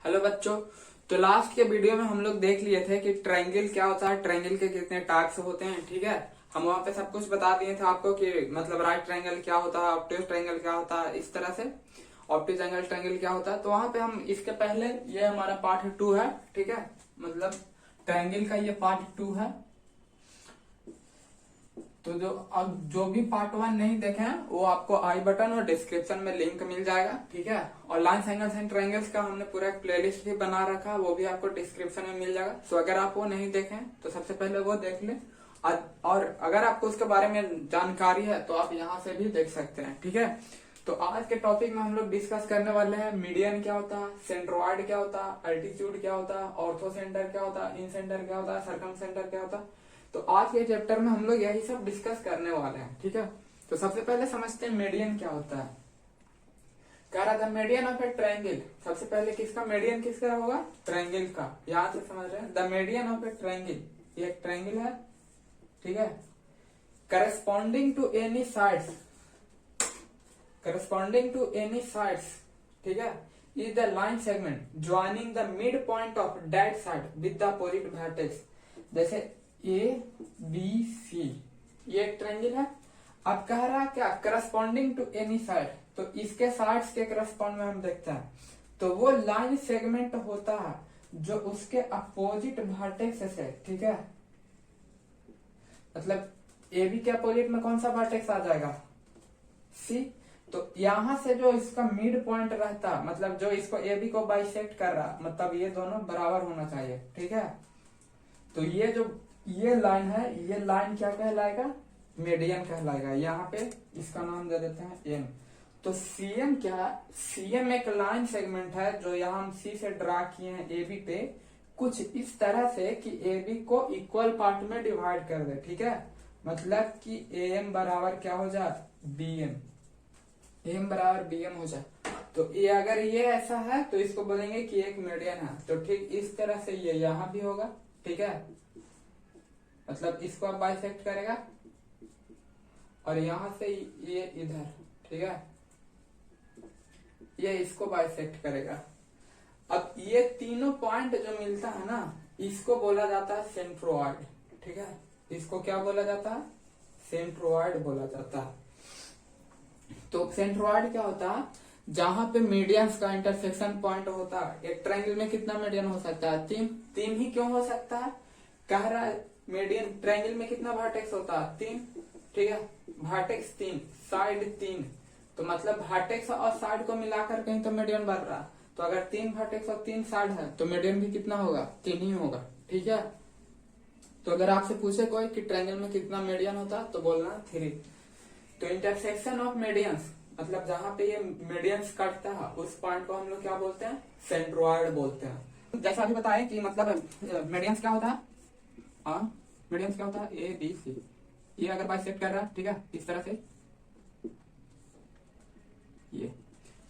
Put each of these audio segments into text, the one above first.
Hello बच्चों। तो last के वीडियो में हम लोग देख लिए थे कि ट्रायंगल क्या होता है, ट्रायंगल के कितने टाइप्स होते हैं। ठीक है, हम वहां पे सब कुछ बता दिए थे आपको कि मतलब राइट ट्रायंगल क्या होता है, ऑब्टयूज ट्रायंगल क्या होता है, इस तरह से ऑब्टयूज एंगल ट्रायंगल क्या होता है। तो वहां पे हम इसके पहले ये हमारा पार्ट 2 है। ठीक है, मतलब ट्रायंगल का ये पार्ट 2 है। तो जो भी पार्ट 1 नहीं देखे हैं वो आपको आई बटन और डिस्क्रिप्शन में लिंक मिल जाएगा। ठीक है, और लाइन्स एंगल्स एंड ट्रायंगल्स का हमने पूरा एक प्लेलिस्ट भी बना रखा है, वो भी आपको डिस्क्रिप्शन में मिल जाएगा। तो अगर आप वो नहीं देखें तो सबसे पहले वो देख लें, और अगर आपको उसके बारे में जानकारी है तो आप यहाँ से भी देख सकते हैं। ठीक है, तो आज के टॉपिक में हम लोग डिस्कस करने वाले हैं मीडियन क्या होता है, सेंट्रोइड क्या होता है, अल्टीट्यूड क्या होता है, ऑर्थो सेंटर क्या होता है, इन सेंटर क्या होता है, सर्कम सेंटर क्या होता है। तो आज के चैप्टर में हम लोग यही सब डिस्कस करने वाले हैं। ठीक है, तो सबसे पहले समझते हैं मीडियन क्या होता है। कह रहा था मीडियन ऑफ ए ट्रायंगल। सबसे पहले किसका मीडियन किसका होगा? ट्रायंगल का। यहां से समझ रहे हैं, the median of a triangle. ये एक ट्रायंगल है, ठीक है, corresponding to any sides, corresponding to any sides, ठीक है, is the line segment joining the mid point of that side with the opposite vertex. जैसे ए बी सी, ये एक ट्रायंगल है। अब कह रहा है क्या? करस्पॉन्डिंग टू एनी साइड, तो इसके साइड्स के करस्पॉन्ड में हम देखते हैं तो वो लाइन सेगमेंट होता है जो उसके अपोजिट वर्टेक्स से, ठीक है, मतलब ए बी के अपोजिट में कौन सा वर्टेक्स आ जाएगा? सी। तो यहां से जो इसका मिड पॉइंट रहता, मतलब जो इसको ए बी को बाइसेक्ट कर रहा, मतलब ये दोनों बराबर होना चाहिए। ठीक है, तो ये जो ये लाइन है, ये लाइन क्या कहलाएगा? मीडियन कहलाएगा। यहाँ पे इसका नाम दे देते हैं एम। तो सीएम क्या? सीएम एक लाइन सेगमेंट है जो यहाँ हम सी से ड्रा किए हैं ए बी पे, कुछ इस तरह से कि ए बी को इक्वल पार्ट में डिवाइड कर दे। ठीक है, मतलब कि ए एम बराबर क्या हो जाए? B M. एम बराबर बी एम हो जाए। तो ये अगर ये ऐसा है तो इसको बोलेंगे कि एक मीडियन है। तो ठीक इस तरह से ये यहाँ भी होगा। ठीक है, मतलब इसको आप बाइसेक्ट करेगा और यहां से ये इधर, ठीक है, ये इसको बाइसेक्ट करेगा। अब ये तीनों पॉइंट जो मिलता है ना, इसको बोला जाता है सेंट्रोइड। ठीक है, इसको क्या बोला जाता है? सेंट्रोइड बोला जाता है। तो सेंट्रोइड क्या होता है? जहां पे मीडियंस का इंटरसेक्शन पॉइंट होता है। एक ट्रायंगल में कितना मीडियन हो सकता है? तीन ही क्यों हो सकता है? कह रहा है मीडियन ट्रायंगल में कितना वर्टेक्स होता है? 3। ठीक है, वर्टेक्स 3, साइड 3, तो मतलब वर्टेक्स और साइड को मिलाकर कहीं तो मीडियन बन रहा। तो अगर 3 वर्टेक्स और 3 साइड है तो मीडियन भी कितना होगा? 3 ही होगा। ठीक है, तो अगर आपसे पूछे कोई कि ट्रायंगल में कितना मीडियन होता है तो बोलना 3। तो इंटरसेक्शन ऑफ मीडियंस, मतलब जहां पे ये मीडियंस कटता है उस पॉइंट को हम लोग क्या बोलते हैं? सेंट्रोइड बोलते हैं। जैसा अभी बताया कि मतलब मीडियंस क्या होता है, मीडियंस क्या होता है? A B C. ये अगर बाइसेक्ट कर रहा है, ठीक है, इस तरह से ये,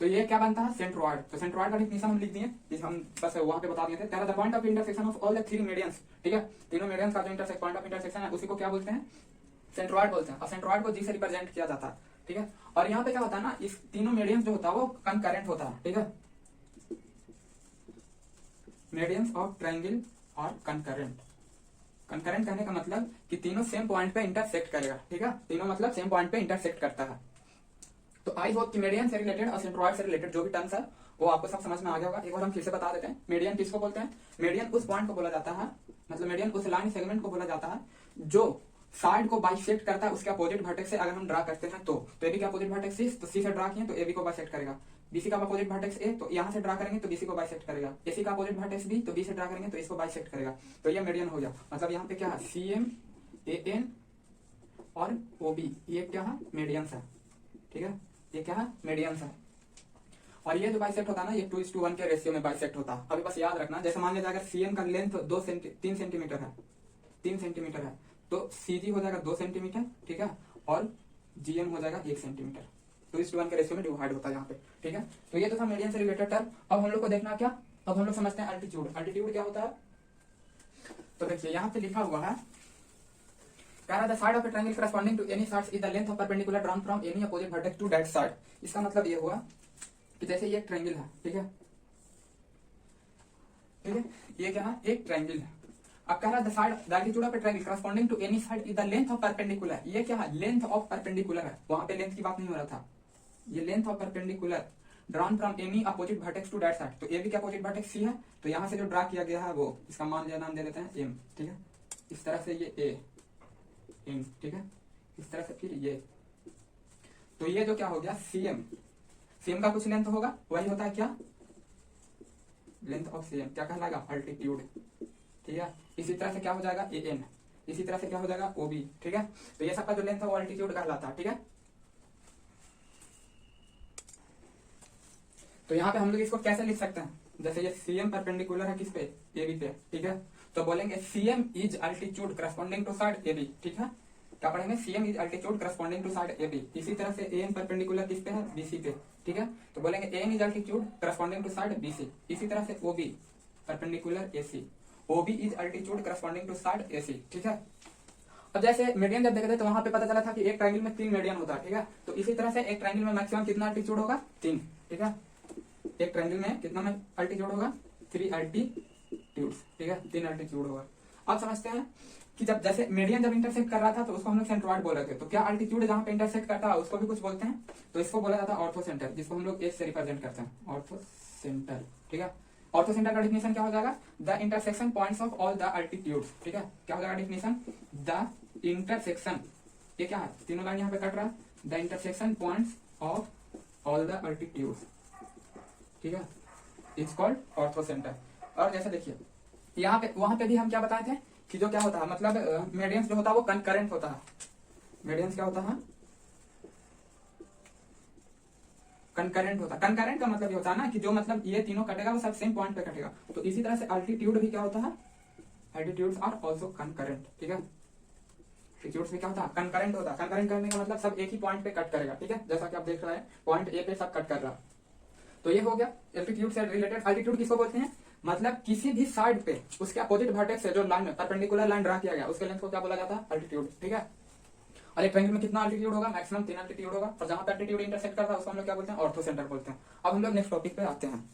तो ये क्या बनता है? सेंट्रोइड। तो सेंट्रोइड का डेफिनेशन हम लिख दिए, हम बस वहां पे बता दिए थे। The point of intersection of all the 3 medians. ठीक है, तीनों मीडियंस का जो पॉइंट ऑफ इंटरसेक्शन है उसी को क्या बोलते हैं? सेंट्रोइड बोलते हैं। और सेंट्रोइड को जी से रिप्रेजेंट किया जाता है। ठीक है, और यहाँ पे क्या होता है ना, इस तीनों मीडियंस जो होता है वो कंकरेंट होता है। ठीक है, मीडियंस ऑफ ट्रायंगल और कंकरेंट। कंकरेंट कहने का मतलब कि तीनों सेम पॉइंट पे इंटरसेक्ट करेगा। ठीक है, तीनों मतलब सेम पॉइंट पे इंटरसेक्ट करता है। तो आई होप कि मीडियन से रिलेटेड और सेंट्रोइड से रिलेटेड जो भी टर्म्स है वो आपको सब समझ में आ गया होगा। एक बार हम फिर से बता देते हैं, मीडियन किसको बोलते हैं? मीडियन उस पॉइंट को बोला जाता है, मतलब मीडियन उस लाइन सेगमेंट को बोला जाता है जो साइड को बाइसेक्ट करता है उसके अपोजिट वर्टेक्स से। अगर हम ड्रा करते हैं तो ए बी के अपोजिट वर्टेक्स सी, तो सी से ड्रा किए तो ए बी को बाइसेक्ट करेगा। बीसी का अपोजिट वर्टेक्स ए, तो यहाँ से ड्रा करेंगे तो बीसी को बाइसेक्ट करेगा। एसी का अपोजिट वर्टेक्स बी, तो बी से ड्रा करेंगे तो इसको बाइसेक्ट करेगा। तो ये मीडियन हो गया। मतलब यहाँ पे क्या है? सी एम, ए एन और ओ बी, ये क्या है? मीडियंस है। ठीक है, ये क्या है? मीडियंस है। और ये जो बाइसेक्ट होता है ना, ये 2:1 के रेशियो में बाइसेक्ट होता है। अभी बस याद रखना, जैसे मान लीजिए अगर सीएम का लेंथ 3 सेंटीमीटर है, 3 सेंटीमीटर है, तो सीजी हो जाएगा 2 सेंटीमीटर। ठीक है, और जीएम हो जाएगा 1 सेंटीमीटर। 2:1 के रेशियो में डिवाइड होता है यहाँ पे। ठीक है, तो ये तो था मीडियन से रिलेटेड टर्म। अब हम लोग को देखना क्या? अब हम लोग समझते हैं अल्टीट्यूड। अल्टीट्यूड क्या होता है? तो देखिए यहाँ पे लिखा हुआ है, the side of a triangle corresponding to any sides is the length of perpendicular drawn from any opposite vertex to that side। इसका मतलब ये हुआ कि जैसे ये ट्रायंगल है, ठीक है, ठीक है। ये क्या है, एक ट्रायंगल है। अब कह रहा the side the altitude of a triangle corresponding to any side is the length of perpendicular. ये क्या है, लेंथ ऑफ परपेंडिकुलर है, वहां पे लेंथ की बात नहीं हो रहा था। ये length of perpendicular drawn from any opposite vertex to that side. तो ए बी का अपोजिट वर्टेक्स सी है, तो यहाँ से जो ड्रा किया गया है वो इसका मान लिया, नाम दे देते हैं एम, ठीक है। इस तरह से ये ए एम, ठीक है। इस तरह से फिर ये, तो ये जो क्या हो गया सीएम, सीएम का कुछ लेंथ होगा, वही होता है क्या, लेंथ ऑफ सीएम, क्या कहलाएगा, अल्टीट्यूड, ठीक है। इसी तरह से क्या हो जाएगा ए एन, इसी तरह से क्या हो जाएगा ओ बी, ठीक है। तो ये सबका जो लेंथ है वो अल्टीट्यूड कहलाता है, ठीक है। तो यहाँ पे हम लोग इसको कैसे लिख सकते हैं, जैसे ये सीएम परपेंडिकुलर है किस पे, ए बी पे, ठीक है। तो बोलेंगे CM is altitude corresponding to side A B, ठीक है। क्या पढ़ेंगे, CM is altitude corresponding to side A B. इसी तरह से ए एन परपेंडिकुलर किस पे है, बीसी पे, ठीक है। तो बोलेंगे A N is altitude corresponding to side BC. इसी तरह से O B perpendicular A C, O B is altitude corresponding to side A C, ठीक है। अब जैसे मीडियन जब देखे थे तो वहां पे पता चला था कि एक ट्रायंगल में 3 मीडियन होता है, ठीक है। तो इसी तरह से एक ट्रायंगल में मैक्सिमम कितना अल्टीट्यूड होगा, 3, ठीक है। एक ट्रायंगल में कितना में अल्टीट्यूड होगा, 3 अल्टीट्यूड, ठीक है, 3 अल्टीट्यूड होगा। अब समझते हैं कि जब जैसे मीडियन जब इंटरसेक्ट कर रहा था तो उसको हम लोग सेंट्रोइड बोल रहे थे। तो क्या अल्टीट्यूड जहां पे इंटरसेक्ट करता है उसको भी कुछ बोलते हैं, तो इसको बोला जाता है ऑर्थो सेंटर, जिसको हम लोग एच से रिप्रेजेंट करते हैं, ऑर्थो सेंटर, ठीक है। ऑर्थो सेंटर का डिफिनेशन क्या हो जाएगा, the intersection points of all the altitudes, ठीक है। क्या हो जाएगा डिफिनेशन, द इंटरसेक्शन, ये क्या है, तीनों लाइन यहाँ पे कट रहा है, the intersection points of all the altitudes, ठीक है, इट्स कॉल्ड ऑर्थो सेंटर। और जैसे देखिए यहाँ पे वहां पे भी हम क्या बताए थे कि जो क्या होता है, मतलब मीडियंस जो होता है वो कंकरेंट होता है। मीडियंस क्या होता है, कंकरेंट होता है। कंकरेंट का मतलब ये होता है ना कि जो मतलब ये तीनों कटेगा वो सब सेम पॉइंट पे कटेगा। तो इसी तरह से अल्टीट्यूड भी क्या होता है, अल्टीट्यूड्स आर ऑल्सो कंकरेंट, ठीक है। अल्टीट्यूड्स भी क्या होता है, कंकरेंट होता है। कंकरेंट करने का मतलब सब एक ही पॉइंट पे कट करेगा, ठीक है। जैसा कि आप देख रहे हैं पॉइंट ए पे सब कट कर रहा है। तो ये हो गया एल्टीट्यूड से रिलेटेड। अल्टीट्यूड किसको बोलते हैं, मतलब किसी भी साइड पे उसके अपोजिट वर्टेक्स से जो लाइन परपेंडिकुलर लाइन ड्रा किया गया उसके लेंथ को क्या बोला जाता है, अल्टीट्यूड, ठीक है। और एक ट्रायंगल में कितना अल्टीट्यूड होगा, मैक्सिमम 3 अल्टीट्यूड होगा। और जहां पे अल्टीट्यूड इंटरसेक्ट करता है उसको हम लोग क्या बोलते हैं, ऑर्थो सेंटर बोलते हैं। अब हम लोग नेक्स्ट टॉपिक पे आते हैं।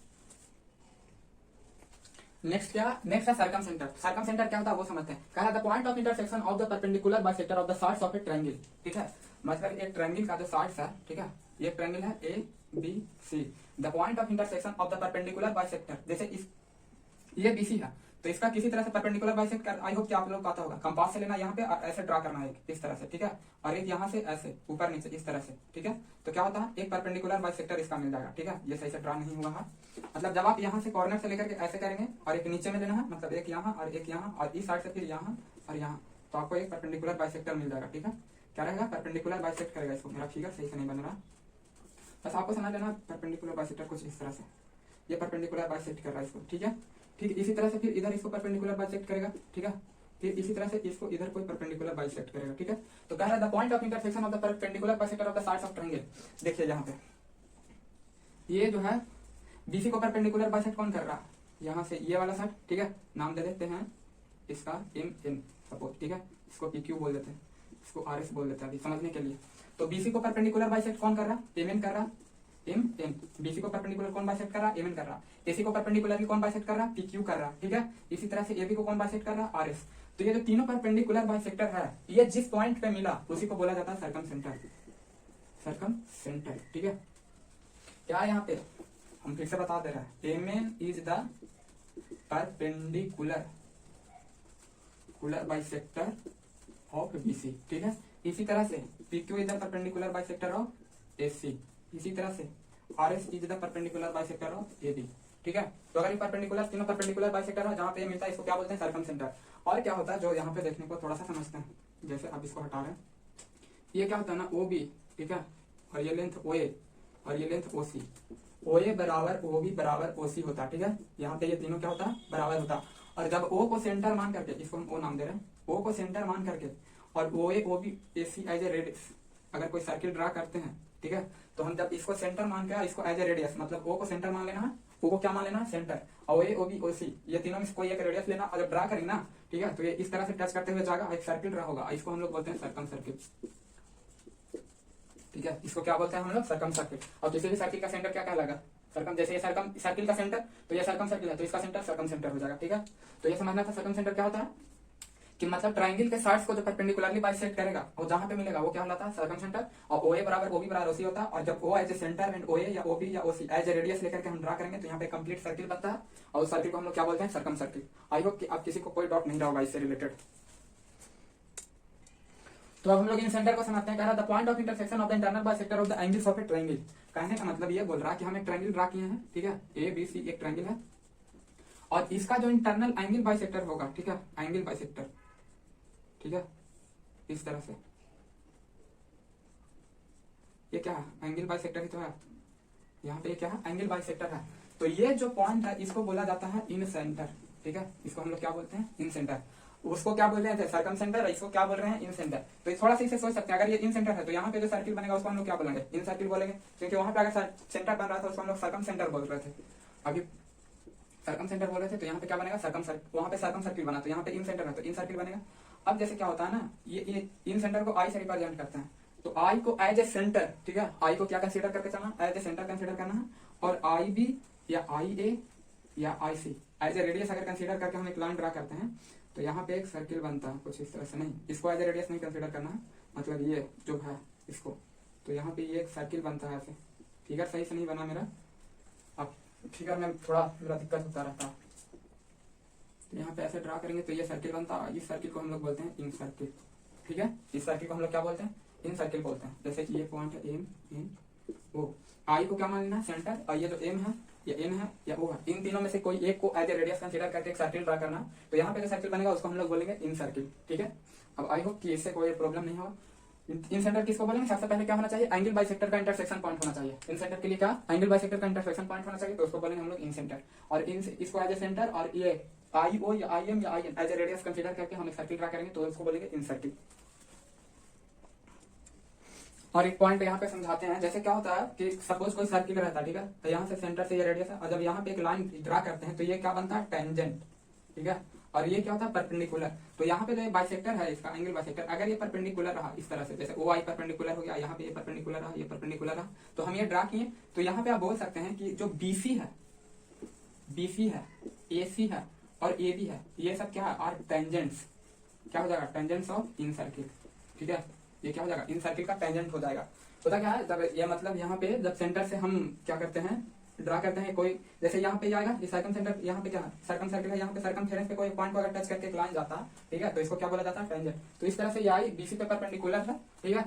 नेक्स्ट क्या, नेक्स्ट है सर्कम सेंटर। सर्कम सेंटर क्या होता है वो समझते हैं। कहा the point of intersection of the perpendicular bisector of the sides of a triangle, ठीक है। मतलब एक ट्रायंगल का जो साइड्स है, ठीक है, ये ट्रायंगल है A B C, the point of intersection of the perpendicular bisector, जैसे इस ये बीसी है तो इसका किसी तरह से परपेंडिकुलर बाइसेक्ट कर, आई होप कि आप लोग को आता होगा। कंपास से लेना यहाँ पे और ऐसे ड्रा करना है इस तरह से, ठीक है। और एक यहाँ से ऐसे ऊपर नीचे इस तरह से, ठीक है। तो क्या होता है, एक परपेंडिकुलर बाइसेक्टर इसका मिल जाएगा, ठीक है। ये सही से ड्रा नहीं हुआ है, मतलब जब आप यहाँ से कॉर्नर से लेकर के ऐसे करेंगे और एक नीचे में लेना है, मतलब एक यहाँ और एक यहाँ और इस साइड से फिर यहाँ और यहाँ, तो आपको एक परपेंडिकुलर बाइसेक्टर मिल जाएगा, ठीक है। क्या रहेगा, परपेंडिकुलर बाइसेक्ट करेगा इसको। मेरा फिगर सही से नहीं बन रहा, बस आपको समझ लेना परपेंडिकुलर बाइसेक्टर कुछ इस तरह से, ये परपेंडिकुलर बाइसेक्ट कर रहा है इसको, ठीक है। ठीक है, इसी तरह से फिर इधर इसको परपेंडिकुलर बाइसेक्ट करेगा, ठीक है। फिर इसी तरह से इसको इधर कोई परपेंडिकुलर बाइसेक्ट करेगा, ठीक है। तो कह रहा है the point of intersection of the perpendicular bisector of the sides of triangle. देखिए यहाँ पे ये जो है बीसी को परपेंडिकुलर बाइसेक्ट कौन कर रहा है, यहाँ से ये वाला साइड, ठीक है। नाम दे देते हैं इसका एम एन सपोज, ठीक है। इसको पी क्यू बोल देते हैं, इसको आर एस बोल देते हैं अभी समझने के लिए। तो बीसी को परपेंडिकुलर बाइसेक्ट कौन कर रहा है, एम एन कर रहा, एम एन। बीसी को परपेंडिकुलर कौन बाइसेक्ट कर रहा है, एम एन कर रहा। एसी को परपेंडिकुलर कौन बाइसेक्ट कर रहा है, पी क्यू कर रहा, ठीक है। इसी तरह से एबी को कौन बाइसेक्ट कर रहा है, आर एस। तो ये जो तीनों परपेंडिकुलर बाइसेक्टर है ये जिस पॉइंट पे मिला उसी को बोला जाता है सर्कम सेंटर, सर्कम सेंटर, ठीक है। क्या यहाँ पे हम फिर से बता दे रहे हैं, M N is the perpendicular bisector of BC, ठीक है। इसी तरह से P Q is the perpendicular bisector of AC, इसी तरह से R S is the perpendicular bisector of A B, ठीक है। तो अगर ये परपेंडिकुलर तीनों परपेंडिकुलर बाइसेक्टर है जहाँ पे मिलता है इसको क्या बोलते हैं, सर्कम सेंटर। और क्या होता है जो यहाँ पे देखने को थोड़ा सा समझते हैं, जैसे अब इसको हटा रहे हैं, ये क्या होता है ना ओ बी, ठीक है। और ये लेंथ ओ ए और ये लेंथ ओ सी, ओ ए बराबर ओ बी बराबर ओ सी होता है, ठीक है। यहाँ पे ये तीनों क्या होता है, बराबर होता है। और जब ओ को सेंटर मान करके, इसको हम ओ नाम दे रहे हैं, ओ को सेंटर मान करके और O A O B A C as a radius अगर कोई सर्किल ड्रा करते हैं, ठीक है। तो हम जब इसको सेंटर मान के इसको एज ए रेडियस, मतलब ओ को सेंटर मान लेना है, ओ को क्या मान लेना है, सेंटर। और ए ओ बी ओ सी ये तीनों में कोई एक रेडियस लेना और जब ड्रा करेंगे ना, ठीक है, तो ये इस तरह से टच करते हुए जाएगा, एक सर्किल ड्रा होगा, इसको हम लोग बोलते हैं सर्कम सर्किल, ठीक है। इसको क्या बोलते हैं हम लोग, सर्कम सर्किल। और किसी भी सर्किल का सेंटर क्या कहलाएगा, सर्कम, जैसे ये सर्किल का सेंटर, तो ये सर्कम सर्किल है तो इसका सेंटर सर्कम सेंटर हो जाएगा। ठीक है, तो ये समझना था सर्कम सेंटर क्या होता है कि मतलब ट्राइंगल के साइड्स को जो परपेंडिकुलरली बाइसेक्ट करेगा और जहां पे मिलेगा वो क्या कहलाता है सर्कम सेंटर। और ओए बराबर ओबी बराबर ओसी होता है, और जब ओ एज ए सेंटर एंड ओए या ओबी या ओसी एज ए रेडियस लेकर के हम ड्रा करेंगे तो यहाँ पे कंप्लीट सर्किल बनता है, और उस सर्किल को हम लोग क्या बोलते हैं सर्कम सर्किल। आई होप कि आप किसी को कोई डाउट नहीं रहा होगा इससे रिलेटेड। तो अब हम लोग इन सेंटर को समझते हैं। कह रहा the point of intersection of the internal bisector of the angles of a triangle. कहने का मतलब ये बोल रहा है कि हम एक ट्रायंगल ड्रा किए हैं, ठीक है, ए बी सी एक ट्रायंगल है, और इसका जो इंटरनल एंगल बाइसेक्टर होगा, ठीक है, एंगल बाइसेक्टर, ठीक है, इस तरह से ये क्या है एंगल बाइसेक्टर ही तो है, यहाँ पे ये क्या है एंगल बाइसेक्टर है। तो ये जो पॉइंट है इसको बोला जाता है इन सेंटर, ठीक है, इसको हम लोग क्या बोलते हैं इन सेंटर। उसको क्या बोल रहे थे सर्कम सेंटर, इसको क्या बोल रहे हैं इन सेंटर। तो ये थोड़ा सा इसे सोच सकते हैं, अगर ये इन सेंटर है तो यहाँ पे जो सर्किल बनेगा उसको हम लोग क्या बोलेंगे इन सर्किल बोलेंगे, क्योंकि वहां पे अगर सेंटर बन रहा था उसको हम लोग सर्कम सेंटर बोल रहे थे। अभी सर्कम सेंटर बोल रहे थे तो यहाँ पे क्या बनेगा सर्कम सर्किल, वहां पे सर्कम सर्किल बना तो यहाँ पे इन सेंटर है तो इन सर्किल बनेगा। अब जैसे क्या होता है ना, ये इन सेंटर को आई से रिप्रेजेंट करते हैं, तो आई को एज ए सेंटर, ठीक है, आई को क्या कंसीडर करके चलना एज ए सेंटर कंसीडर करना है, और आई बी या आई ए या आई सी एज ए रेडियस अगर कंसीडर करके हम एक लाइन ड्रा करते हैं तो यहाँ पे एक सर्किल बनता है कुछ इस तरह से। नहीं, इसको एज ए रेडियस नहीं कंसीडर करना है, मतलब ये जो है इसको, तो यहाँ पे ये एक सर्किल बनता है ऐसे। फिगर सही से नहीं बना मेरा, अब फिगर में थोड़ा मेरा दिक्कत होता रहता है। तो यहाँ पे ऐसे ड्रा करेंगे तो ये सर्किल बनता है, इस सर्किल को हम लोग बोलते हैं इन सर्किल, ठीक है, इस सर्किल को हम लोग क्या बोलते हैं इन सर्किल बोलते हैं। जैसे कि ये पॉइंट है एम एन ओ, आई को क्या मान लेना सेंटर, और ये जो एम है या एन है या ओ है, इन तीनों में से कोई एक को एज ए रेडियस कंसीडर करके एक सर्किल ड्रा करना। तो यहाँ पे जो सर्किल बनेगा उसको हम लोग बोलेंगे इन सर्किल, ठीक है। अब आई होप कि इससे कोई प्रॉब्लम नहीं होगा। इन सेंटर किसको बोलेंगे, सबसे पहले क्या होना चाहिए एंगल बाइसेक्टर का इंटरसेक्शन पॉइंट होना चाहिए। इन सेंटर के लिए क्या एंगल बाइसेक्टर का इंटरसेक्शन पॉइंट होना चाहिए, तो उसको बोलेंगे हम लोग इन सेंटर। और इसको एज ए सेंटर और ये आई ओ या आई एम या I N as a radius consider करके हम एक सर्किल ड्रा करेंगे तो उसको बोलेंगे इन सर्किल। और एक पॉइंट यहाँ पे समझाते हैं, जैसे क्या होता है कि सपोज कोई सर्किल रहता है, ठीक है, तो यहाँ से सेंटर से ये रेडियस है, और जब यहाँ पे एक लाइन ड्रा करते हैं तो ये क्या बनता है टेंजेंट, ठीक है, और ये क्या होता है परपेंडिकुलर। तो यहाँ पे जो बाइसेक्टर है इसका एंगल बाइसेक्टर, अगर ये परपेंडिकुलर रहा इस तरह से, जैसे ओ आई परपेंडिकुलर हो गया, यहाँ पे ये परपेंडिकुलर रहा, ये परपेंडिकुलर रहा, तो हम ये ड्रा किए, तो यहाँ पे आप बोल सकते हैं कि जो बीसी है एसी है और ए बी है, ये सब क्या है आर टेंजेंट्स, क्या हो जाएगा टेंजेंट्स ऑफ इन सर्किल, ठीक है, ये क्या हो जाएगा इन सर्किल का टेंजेंट हो जाएगा। होता क्या है, जब ये मतलब यहाँ पे जब सेंटर से हम क्या करते हैं ड्रा करते हैं कोई, जैसे यहाँ पे आएगा ये सर्कम सेंटर, यहाँ पे क्या है सर्कम सर्किल है, यहाँ पे सर्कम पे कोई पॉइंट को अगर टच करके एक लाइन जाता है, ठीक है, तो इसको क्या बोला जाता है टेंजेंट। तो इस तरह से ये आई बीसी पे परपेंडिकुलर है, ठीक है,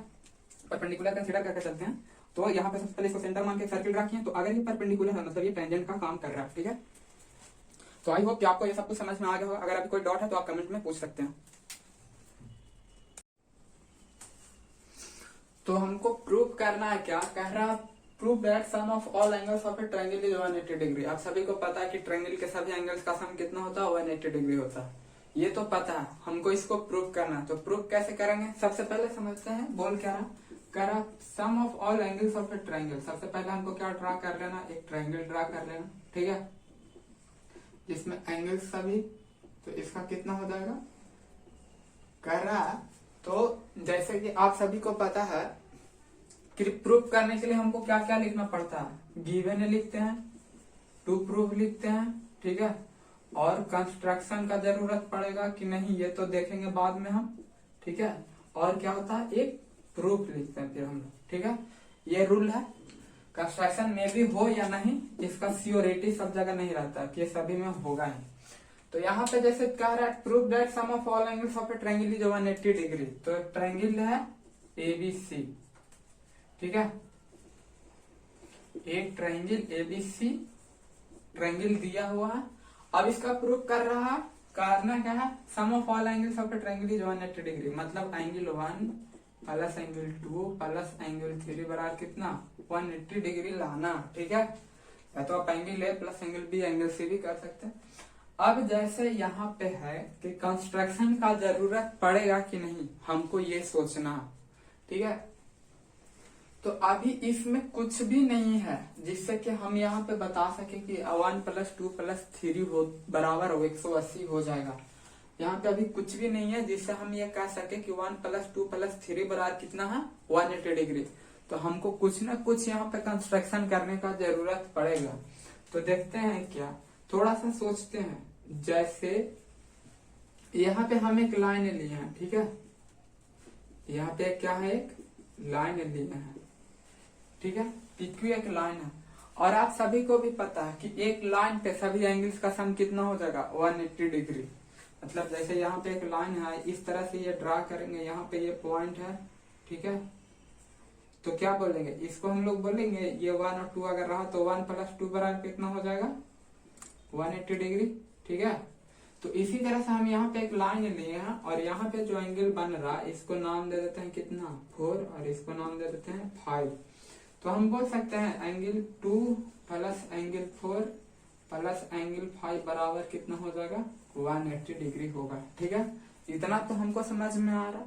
परपेंडिकुलर कंसीडर करके चलते हैं। तो यहाँ पे सबसे पहले इसको सेंटर मान के सर्किल ड्रा किए, तो अगर ये परपेंडिकुलर है मतलब ये टेंजेंट का काम कर रहा है, ठीक है। तो आई होप कि आपको ये सब कुछ समझ में आ गया होगा। अगर अभी कोई डाउट है तो आप कमेंट में पूछ सकते हैं। तो हमको प्रूव करना है, क्या कह रहा है, prove that sum of all angles of a triangle is 180 degree. आप सभी को पता है कि ट्रायंगल के सभी एंगल्स का सम कितना होता है 180 डिग्री होता है, ये तो पता है, हमको इसको प्रूव करना है। तो प्रूव कैसे करेंगे, सबसे पहले समझते हैं बोल क्या रहा, कह रहा sum of all angles of a triangle. सबसे पहले हमको क्या ड्रा कर लेना, एक ट्रायंगल ड्रा कर लेना, ठीक है, इसमें एंगल्स सभी, तो इसका कितना हो जाएगा कर रहा। तो जैसे कि आप सभी को पता है कि प्रूफ करने के लिए हमको क्या क्या लिखना पड़ता है, गिवन लिखते हैं, टू प्रूफ लिखते हैं, ठीक है, और कंस्ट्रक्शन का जरूरत पड़ेगा कि नहीं ये तो देखेंगे बाद में हम, ठीक है, और क्या होता है एक प्रूफ लिखते हैं फिर हम लोग, ठीक है। ये रूल है, कंस्ट्रक्शन में भी हो या नहीं इसका सियोरिटी सब जगह नहीं रहता कि ये सभी में होगा ही। तो यहाँ पे जैसे कह रहा है prove that sum of all angles of a triangle is 180 degree. तो एक ट्रायंगल है एबीसी, ठीक है, एक ट्रायंगल एबीसी ट्रायंगल दिया हुआ है। अब इसका प्रूव कर रहा है, करना क्या है, sum of all angles of a triangle is 180 degree, मतलब angle 1 plus angle 2 plus angle 3 बराबर कितना 180 डिग्री लाना, ठीक है। या तो आप angle A plus angle B angle C भी कर सकते हैं। अब जैसे यहाँ पे है कि कंस्ट्रक्शन का जरूरत पड़ेगा कि नहीं, हमको ये सोचना, ठीक है। तो अभी इसमें कुछ भी नहीं है जिससे कि हम यहाँ पे बता सके कि 1 + 2 + 3 हो बराबर हो 180 हो जाएगा। यहाँ पे अभी कुछ भी नहीं है जिससे हम ये कह सके कि 1 + 2 + 3 बराबर कितना है 180 डिग्री। तो हमको कुछ ना कुछ यहाँ पे कंस्ट्रक्शन करने का जरूरत पड़ेगा। तो देखते हैं क्या, थोड़ा सा सोचते हैं। जैसे यहाँ पे हम एक लाइन लिए हैं, ठीक है, यहाँ पे क्या है, एक लाइन लिए हैं, ठीक है, PQ एक लाइन है। और आप सभी को भी पता है कि एक लाइन पे सभी एंगल्स का सम कितना हो जाएगा, 180 डिग्री। मतलब जैसे यहाँ पे एक लाइन है, इस तरह से ये ड्रा करेंगे, यहाँ पे ये पॉइंट है, ठीक है, तो क्या बोलेंगे, इसको हम लोग बोलेंगे ये 1 और 2 अगर रहा तो 1 + 2 बराबर कितना हो जाएगा, 180 डिग्री, ठीक है। तो इसी तरह से हम यहाँ पे एक लाइन लिए हैं और यहाँ पे जो एंगल बन रहा है इसको नाम दे देते हैं कितना, 4, और इसको नाम दे देते हैं 5। तो हम बोल सकते हैं एंगल 2 + एंगल 4 + एंगल 5 बराबर कितना हो जाएगा, 180 डिग्री होगा, ठीक है। इतना तो हमको समझ में आ रहा।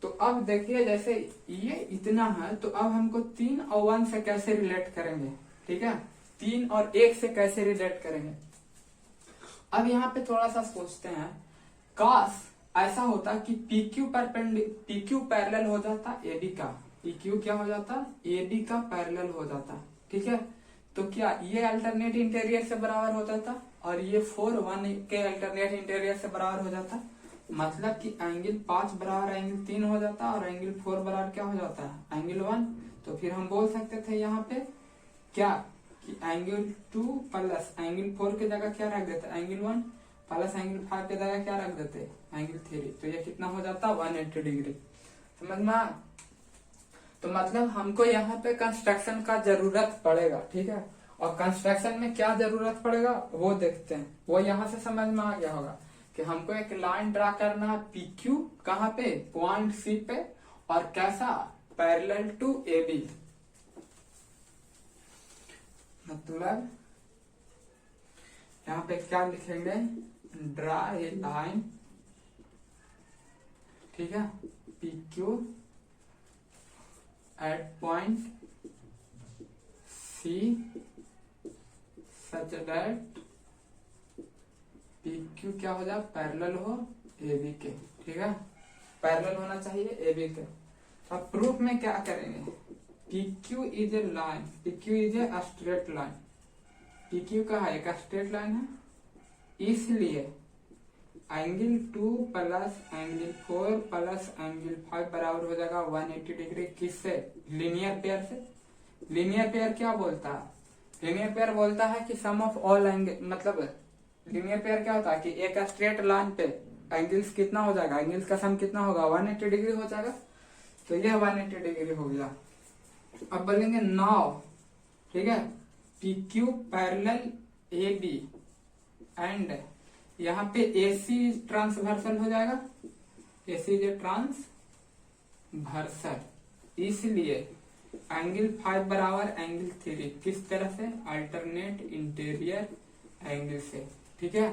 तो अब देखिए जैसे ये इतना है, तो अब हमको 3 और 1 से कैसे रिलेट करेंगे, ठीक है, 3 और 1 से कैसे रिलेट करेंगे। अब यहाँ पे थोड़ा सा सोचते हैं, काश ऐसा होता कि PQ पैरेलल हो जाता AB का, PQ क्या हो जाता, AB का पैरेलल हो जाता, ठीक है। तो क्या ये अल्टरनेट इंटीरियर से बराबर हो जाता और ये 4 1 के अल्टरनेट इंटीरियर से बराबर हो जाता। मतलब कि एंगल 5 बराबर एंगल 3 हो जाता और एंगल 4 बराबर क्या हो जाता है, एंगल 1। तो फिर हम बोल सकते थे यहाँ पे क्या कि एंगल 2 + एंगल 4 की जगह क्या रख देते, एंगल 1 + एंगल 5 की जगह क्या रख देते, एंगल 3। तो ये कितना हो जाता, 180 डिग्री। समझ में। तो मतलब हमको यहाँ पे कंस्ट्रक्शन का जरूरत पड़ेगा, ठीक है। और कंस्ट्रक्शन में क्या जरूरत पड़ेगा वो देखते हैं। वो यहाँ से समझ में आ गया होगा कि हमको एक लाइन ड्रा करना है PQ, कहाँ पे, पॉइंट C पे, और कैसा, पैरेलल टू AB। मतलब यहाँ पे क्या लिखेंगे, ड्रा ए लाइन, ठीक है, PQ at point C such that PQ क्या हो जाए, पैरेलल हो AB के, ठीक है, पैरेलल होना चाहिए AB के। अब प्रूफ में क्या करेंगे, PQ is a line, PQ is a straight line, PQ का है एक स्ट्रेट लाइन है, इसलिए एंगल 2 + एंगल 4 + एंगल 5 बराबर हो जाएगा 180 डिग्री। किससे, लीनियर पेयर से। लीनियर पेयर क्या बोलता है, लीनियर पेयर बोलता है कि सम ऑफ ऑल एंगल, मतलब लीनियर पेयर क्या होता है कि एक स्ट्रेट लाइन पे एंगल्स कितना हो जाएगा, एंगल्स का सम कितना होगा, 180 डिग्री हो जाएगा। तो यह 180 डिग्री हो गया। अब बोलेंगे नाउ, ठीक है, PQ पैरेलल AB एंड यहाँ पे AC ट्रांसवर्सल हो जाएगा, AC जो ट्रांसवर्सल, इसलिए एंगल 5 बराबर एंगल 3, किस तरह से, अल्टरनेट इंटीरियर एंगल से, ठीक है।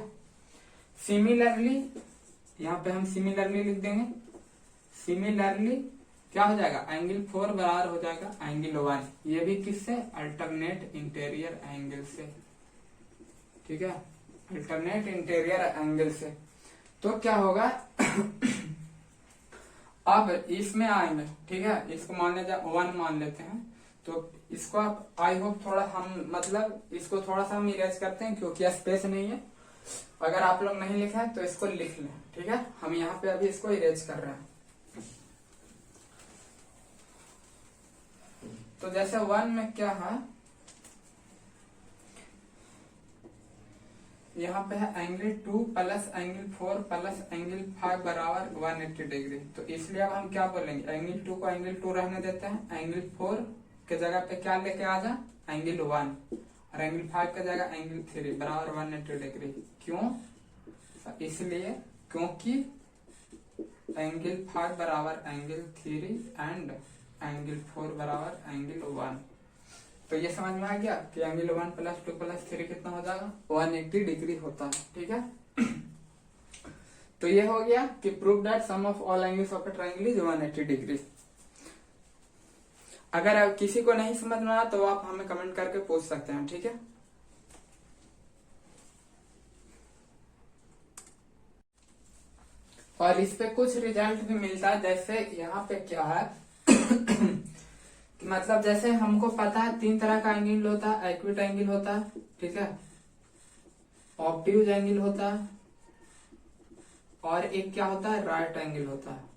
सिमिलरली यहाँ पे हम सिमिलरली लिख देंगे, सिमिलरली क्या हो जाएगा, एंगल 4 बराबर हो जाएगा एंगल 1, ये भी किससे, अल्टरनेट इंटीरियर एंगल से, ठीक है, अल्टरनेट इंटीरियर एंगल से। तो क्या होगा अब इसमें आएंगे, ठीक है, इसको मान लेते 1 मान लेते हैं। तो इसको आप आई होप थोड़ा हम मतलब इसको थोड़ा सा हम इरेज करते हैं क्योंकि स्पेस नहीं है। अगर आप लोग नहीं लिखा है तो इसको लिख लें, ठीक है। हम यहाँ पे अभी इसको इरेज कर रहे हैं। तो जैसे 1 में क्या है, यहाँ पे है एंगल 2 + एंगल 4 + एंगल 5 बराबर 180 डिग्री। तो इसलिए अब हम क्या बोलेंगे, एंगल 2 को एंगल 2 रहने देते हैं, एंगल 4 के जगह पे क्या लेके आ जा, एंगल 1, और एंगल 5 के जगह एंगल 3 बराबर 180 डिग्री। क्यों, इसलिए क्योंकि एंगल 5 बराबर एंगल 3 एंड एंगल 4 बराबर एंगल 1। तो ये समझ में आ गया कि एंगल 1 + 2 + 3 कितना हो जाएगा, 180 डिग्री होता है, ठीक है। तो ये हो गया कि prove that sum of all angles of a triangle is 180 degree. अगर किसी को नहीं समझ में आया तो आप हमें कमेंट करके पूछ सकते हैं, ठीक है। और इस पे कुछ रिजल्ट भी मिलता है। जैसे यहाँ पे क्या है मतलब जैसे हमको पता है 3 तरह का एंगल होता है, एक्यूट एंगल होता है, ठीक है, ऑब्ट्यूज एंगल होता है, और एक क्या होता है, राइट एंगल होता है।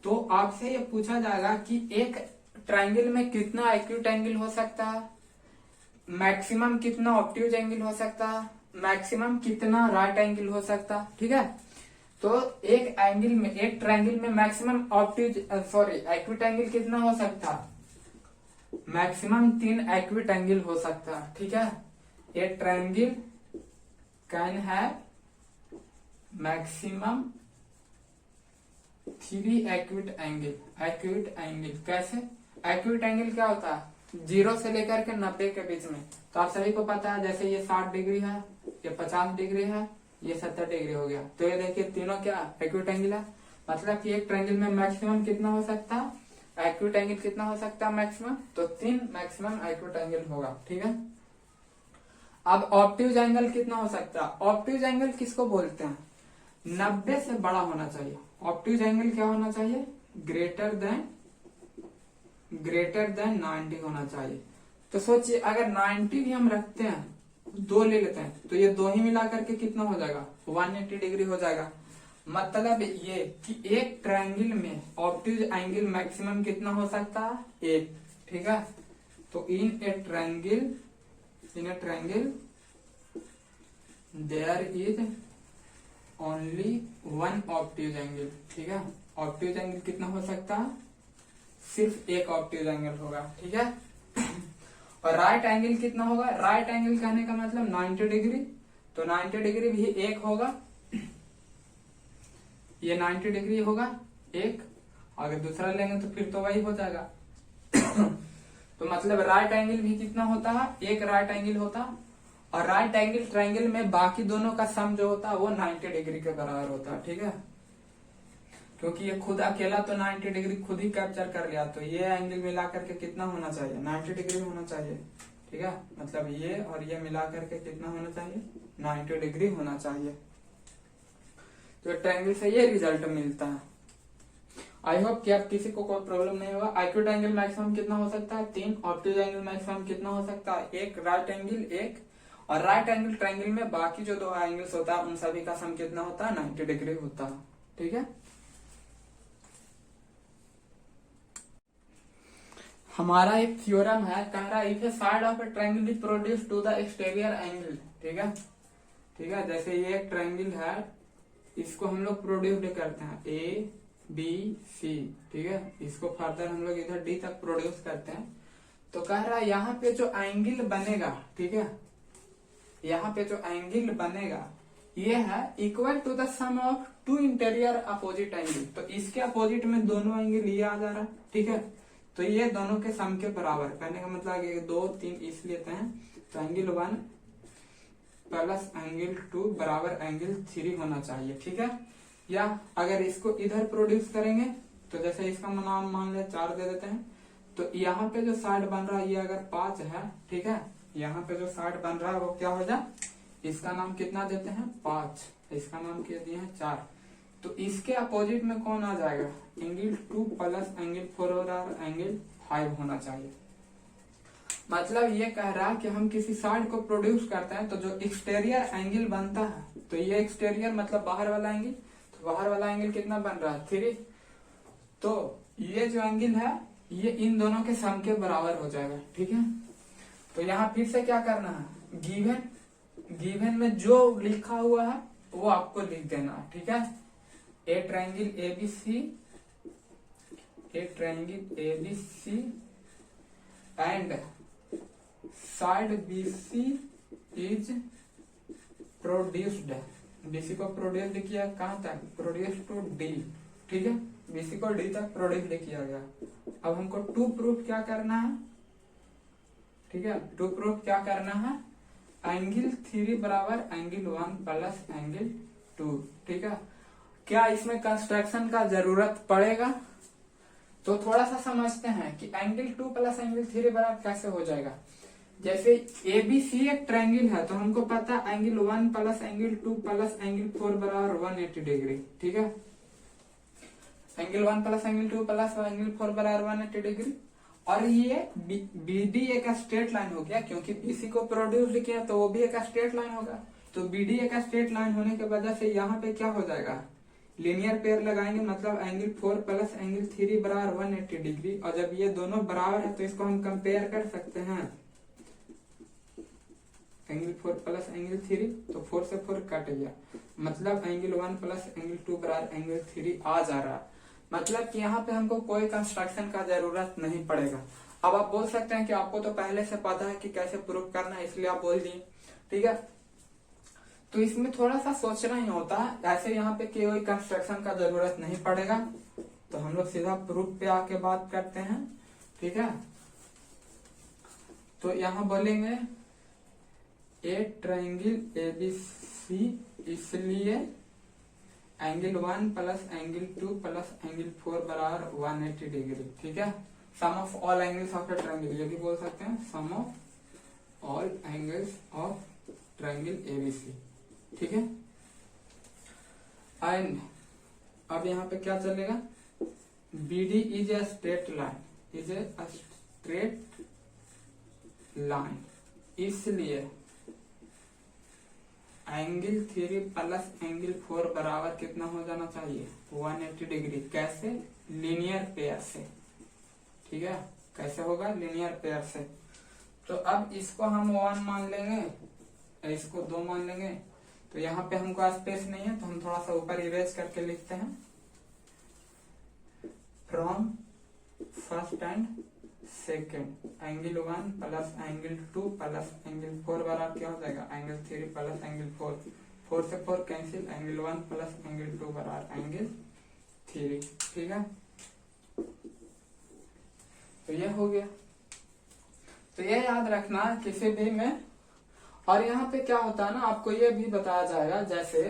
तो आपसे ये पूछा जाएगा कि एक ट्रायंगल में कितना एक्यूट एंगल हो सकता है, मैक्सिमम कितना ऑब्ट्यूज एंगल हो सकता है, मैक्सिमम कितना राइट एंगल हो सकता है, ठीक है। तो एक एंगल में, एक ट्रायंगल में मैक्सिमम ऑब्ट्यूज एक्यूट एंगल कितना हो सकता है, मैक्सिमम 3 एक्यूट एंगल हो सकता है, ठीक है। ए triangle can have maximum 3 acute angle. Acute angle कैसे, एक्यूट एंगल क्या होता है, 0 से लेकर के 90 के बीच में। तो आप सभी को पता है, जैसे ये 60 डिग्री है, ये 50 डिग्री है, ये 70 डिग्री हो गया। तो ये देखिए तीनों क्या एक्यूट एंगल है। मतलब कि एक ट्रायंगल में मैक्सिमम कितना हो सकता है, एक्यूट एंगल कितना हो सकता है मैक्सिमम, तो 3 मैक्सिमम एक्यूट एंगल होगा, ठीक है। अब ऑब्ट्यूज एंगल कितना हो सकता है, ऑब्ट्यूज एंगल किसको बोलते हैं, 90 से बड़ा होना चाहिए। ऑब्ट्यूज एंगल क्या होना चाहिए, ग्रेटर देन 90 होना चाहिए। तो सोचिए अगर 90 भी हम रखते हैं, 2 ले लेते हैं, तो ये 2 ही मिला करके कितना हो जाएगा, 180 डिग्री हो जाएगा। मतलब ये कि एक ट्रायंगल में ऑब्ट्यूज एंगल मैक्सिमम कितना हो सकता है, 1, ठीक है। तो in a triangle there is only 1 obtuse angle, ठीक है। ऑब्ट्यूज एंगल कितना हो सकता है, सिर्फ 1 ऑब्ट्यूज एंगल होगा, ठीक है। और राइट एंगल कितना होगा, राइट एंगल कहने का मतलब 90 डिग्री, तो 90 डिग्री भी 1 होगा, ये 90 डिग्री होगा 1, अगर दूसरा लेंगे तो फिर तो वही हो जाएगा। तो मतलब राइट एंगल भी कितना होता है, 1 राइट एंगल होता है। और राइट एंगल ट्रायंगल में बाकी दोनों का सम जो होता है वो 90 डिग्री के बराबर होता है, ठीक है। क्योंकि ये खुद अकेला तो 90 डिग्री खुद ही कैप्चर कर लिया, तो ये एंगल मिला करके कितना होना चाहिए, 90 डिग्री होना चाहिए, ठीक है। मतलब ये और ये मिला करके कितना होना चाहिए, 90 डिग्री होना चाहिए। तो ट्रायंगल से ये रिजल्ट मिलता है। आई होप कि आप किसी को कोई प्रॉब्लम नहीं होगा। एक्यूट एंगल मैक्सिमम कितना हो सकता है, 3। ऑब्ट्यूज एंगल मैक्सिमम कितना हो सकता है, 1 राइट एंगल 1। और राइट एंगल ट्रायंगल में बाकी जो 2 एंगल्स होता है उन सभी का सम कितना होता है, 90 डिग्री होता है, ठीक है। हमारा एक थ्योरम है, कह रहा है if a side of a triangle is produce to the exterior angle, ठीक है, ठीक है। जैसे ये एक ट्रायंगल है, इसको हम लोग प्रोड्यूस करते हैं ए बी सी, ठीक है। इसको फर्दर हम लोग इधर डी तक प्रोड्यूस करते हैं। तो कह रहा है यहाँ पे जो एंगल बनेगा, ठीक है, यहाँ पे जो एंगल बनेगा ये है equal to the sum of 2 interior opposite angle. तो इसके अपोजिट में दोनों एंगल ये आ जा रहा है, ठीक है। तो ये दोनों के सम के बराबर, कहने का मतलब 2 3 इस लेते हैं, तो एंगल 1 प्लस एंगल 2 बराबर एंगल 3 होना चाहिए, ठीक है। या अगर इसको इधर प्रोड्यूस करेंगे, तो जैसे इसका नाम मान ले 4 दे देते हैं, तो यहाँ पे जो साइड बन रहा है ये अगर 5 है, ठीक है, यहाँ पे जो साइड बन रहा है वो क्या हो जाए, इसका नाम कितना देते हैं 5, इसका नाम क्या दिए हैं 4। तो इसके अपोजिट में कौन आ जाएगा, एंगल 2 प्लस एंगल 4 और एंगल 5 होना चाहिए। मतलब ये कह रहा है कि हम किसी साइड को प्रोड्यूस करते हैं, तो जो एक्सटीरियर एंगल बनता है, तो ये एक्सटीरियर मतलब बाहर वाला एंगल, तो बाहर वाला एंगल कितना बन रहा है 3। तो ये जो एंगल है ये इन दोनों के सम के बराबर हो जाएगा, ठीक है। तो यहाँ फिर से क्या करना है, गिवन में जो लिखा हुआ है वो आपको लिख देना है, ठीक है। ए triangle ABC and side BC is produced, BC को प्रोड्यूस किया कहां तक, प्रोड्यूस टू डी, ठीक है, बीसी को डी तक प्रोड्यूस किया गया। अब हमको टू प्रूफ क्या करना है, ठीक है, टू प्रूफ क्या करना है, एंगल 3 बराबर एंगल 1 प्लस एंगल 2, ठीक है। क्या इसमें कंस्ट्रक्शन का जरूरत पड़ेगा, तो थोड़ा सा समझते हैं कि एंगल 2 प्लस एंगल 3 बराबर कैसे हो जाएगा। जैसे एबीसी एक ट्रायंगल है, तो हमको पता angle 1 plus angle 2 plus angle 4 बराबर 180 डिग्री, ठीक है। Angle 1 plus angle 2 plus angle 4 बराबर 180 डिग्री। और ये BD एक स्ट्रेट लाइन हो गया, क्योंकि BC को प्रोड्यूस किया तो वो भी एक स्ट्रेट लाइन होगा। तो BD एक स्ट्रेट लाइन होने की वजह से यहाँ पे क्या हो जाएगा, लीनियर पेयर लगाएंगे, मतलब एंगल 4 प्लस एंगल 3 बराबर 180 डिग्री। और जब ये दोनों बराबर है तो इसको हम कंपेयर कर सकते हैं, एंगल 4 प्लस एंगल 3, तो 4 से 4 कट गया, मतलब एंगल 1 प्लस एंगल 2 बराबर एंगल 3 आ जा रहा है। मतलब कि यहाँ पे हमको कोई कंस्ट्रक्शन का जरूरत नहीं पड़ेगा। अब आप बोल सकते हैं कि आपको तो पहले से पता है कि कैसे प्रूफ करना है, इसलिए आप बोल दिए, ठीक है। तो इसमें थोड़ा सा सोचना ही होता है, ऐसे यहाँ पे कोई कंस्ट्रक्शन का जरूरत नहीं पड़ेगा। तो हम लोग सीधा प्रूफ पे आके बात करते हैं, ठीक है। तो यहाँ बोलेंगे ए ट्रायंगल ABC, इसलिए angle 1 plus angle 2 plus angle 4 बराबर 180 डिग्री, ठीक है। Sum of all angles of a triangle, ये भी बोल सकते हैं, sum of all angles of triangle ABC, ठीक है। एंड अब यहाँ पे क्या चलेगा, BD is a straight line, is a straight line, इसलिए एंगल 3 प्लस एंगल 4 बराबर कितना हो जाना चाहिए, 180 डिग्री। कैसे, लीनियर पेयर से, ठीक है। कैसे होगा, लीनियर पेयर से। तो अब इसको हम 1 मान लेंगे, इसको 2 मान लेंगे। तो यहाँ पे हमको स्पेस नहीं है, तो हम थोड़ा सा ऊपर इरेज करके लिखते हैं, from first and second angle 1 plus angle 2 plus angle 4 बराबर क्या हो जाएगा, एंगल 3 प्लस एंगल 4, 4 से 4 कैंसिल, एंगल 1 प्लस एंगल 2 बराबर एंगल 3, ठीक है। तो ये हो गया। तो ये याद रखना किसी भी में। और यहाँ पे क्या होता है ना, आपको ये भी बताया जाएगा, जैसे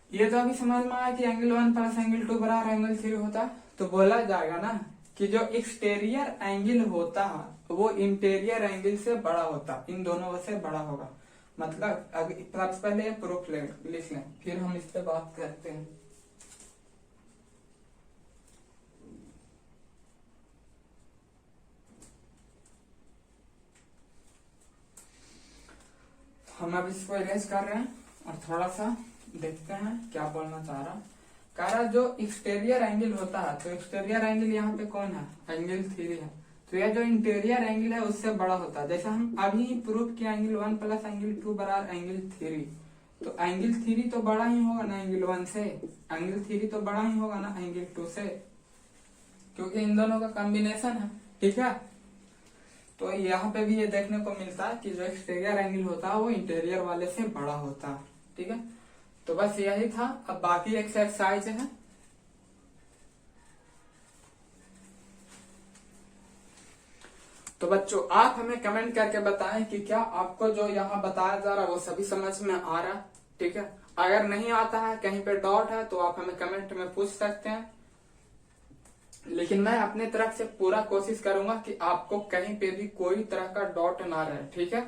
ये तो अभी समझ में आया कि एंगल 1 प्लस एंगल 2 बराबर एंगल 3 होता है। तो बोला जाएगा ना कि जो एक्सटीरियर एंगल होता है वो इंटीरियर एंगल से बड़ा होता, इन दोनों से बड़ा होगा। मतलब सबसे पहले प्रूफ लिख लें, फिर हम इस पे बात करते हैं। हम अब इसको इरेज कर रहे हैं और थोड़ा सा देखते हैं क्या बोलना चाह रहा। कह रहा जो एक्सटीरियर एंगल होता है, तो एक्सटीरियर एंगल यहाँ पे कौन है, एंगल 3 है। तो यह जो इंटीरियर एंगल है उससे बड़ा होता है। जैसा हम अभी प्रूफ किया एंगल 1 प्लस एंगल 2 बराबर एंगल 3, तो एंगल 3 तो बड़ा ही होगा ना एंगल 1 से, एंगल 3 तो बड़ा ही होगा ना एंगल 2 से, क्योंकि इन दोनों का कॉम्बिनेशन है, ठीक है। तो यहाँ पे भी ये देखने को मिलता है कि जो एक्सटीरियर एंगल होता है वो इंटीरियर वाले से बड़ा होता है, ठीक है। तो बस यही था। अब बाकी एक्सरसाइज है, तो बच्चों आप हमें कमेंट करके बताएं कि क्या आपको जो यहाँ बताया जा रहा है वो सभी समझ में आ रहा है, ठीक है। अगर नहीं आता है, कहीं पे डाउट है, तो आप हमें कमेंट में पूछ सकते हैं। लेकिन मैं अपने तरफ से पूरा कोशिश करूंगा कि आपको कहीं पे भी कोई तरह का डाउट ना रहे, ठीक है।